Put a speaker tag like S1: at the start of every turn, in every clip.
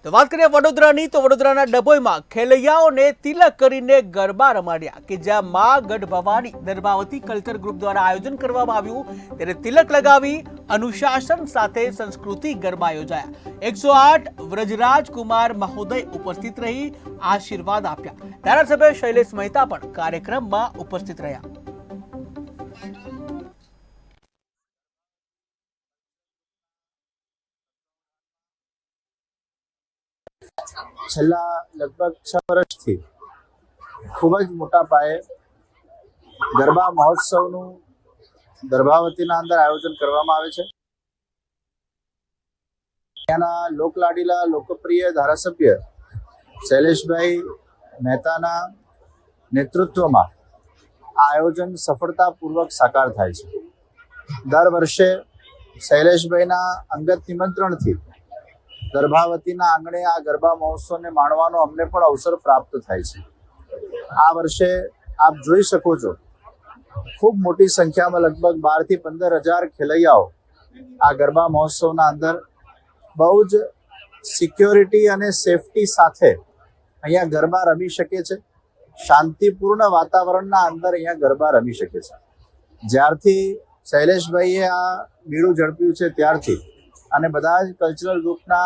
S1: તો વાત કરીએ વડોદરાની, તો વડોદરાના ડભોઈમાં ખેલૈયાઓને તિલક કરીને ગરબા રમાડ્યા કે જ્યાં માં ગઢ ભવાની દર્ભાવતી કલ્ચર ગ્રુપ દ્વારા આયોજન કરવામાં આવ્યું ત્યારે તિલક લગાવી અનુશાસન સાથે સંસ્કૃતિ ગરબા યોજાયા। 108 વ્રજરાજ કુમાર મહોદય ઉપસ્થિત રહી આશીર્વાદ આપ્યા। ધારાસભ્ય શૈલેષ મહેતા પણ કાર્યક્રમમાં ઉપસ્થિત રહ્યા।
S2: છેલ્લા લગભગ 6 વર્ષથી ખૂબ જ મોટા પાયે ગરબા મહોત્સવનું દર્ભાવતીના અંદર આયોજન કરવામાં આવે છે। ત્યાંના લોકલાડીલા લોકપ્રિય ધારાસભ્ય શૈલેષભાઈ મહેતાના નેતૃત્વમાં આ આયોજન સફળતાપૂર્વક સાકાર થાય છે। દર વર્ષે શૈલેષભાઈના અંગત નિમંત્રણથી દર્ભાવતીના આંગણે આ ગરબા મહોત્સવને માણવાનો અમને પણ અવસર પ્રાપ્ત થાય છે। આ વર્ષે આપ જોઈ શકો છો ખૂબ મોટી સંખ્યામાં લગભગ 12 થી 15,000 ખેલૈયાઓ આ ગરબા મહોત્સવના અંદર બહુ જ સિક્યોરિટી અને સેફટી સાથે અહીંયા ગરબા રમી શકે છે। શાંતિપૂર્ણ વાતાવરણના અંદર અહીંયા ગરબા રમી શકે છે। જ્યારથી શૈલેષભાઈએ આ બીડું ઝડપ્યું છે ત્યારથી અને બધા જ કલ્ચરલ ગ્રુપના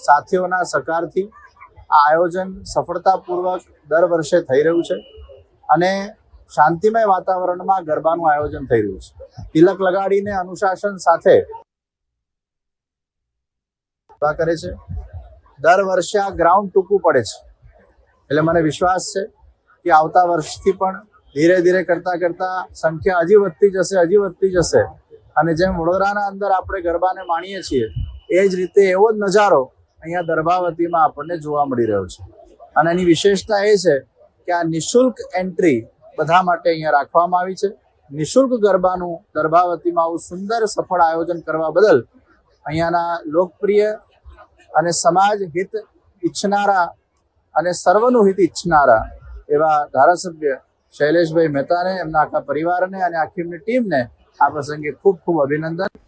S2: સાથીઓના સહકારથી આ આયોજન સફળતાપૂર્વક દર વર્ષે થઈ રહ્યું છે અને શાંતિમય વાતાવરણમાં ગરબાનું આયોજન થઈ રહ્યું છે। તિલક લગાડીને અનુશાસન સાથે કરે છે। દર વર્ષે આ ગ્રાઉન્ડ ટૂંકું પડે છે એટલે મને વિશ્વાસ છે કે આવતા વર્ષથી પણ ધીરે ધીરે કરતા કરતા સંખ્યા હજી વધતી જશે અને જેમ વડોદરાના અંદર આપણે ગરબાને માણીએ છીએ એ જ રીતે એવો જ નજારો અહીંયા દર્ભાવતીમાં આપણને જોવા મળી રહ્યો છે। અને એની વિશેષતા એ છે કે આ નિઃશુલ્ક એન્ટ્રી બધા માટે અહીંયા રાખવામાં આવી છે। નિઃશુલ્ક ગરબાનું દર્ભાવતીમાં આવું સુંદર સફળ આયોજન કરવા બદલ અહીંયાના લોકપ્રિય અને સમાજ હિત ઈચ્છનારા અને સર્વનું હિત ઈચ્છનારા એવા ધારાસભ્ય શૈલેષભાઈ મહેતાને, એમના આખા પરિવારને અને આખી એમની ટીમને આ પ્રસંગે ખૂબ ખૂબ અભિનંદન।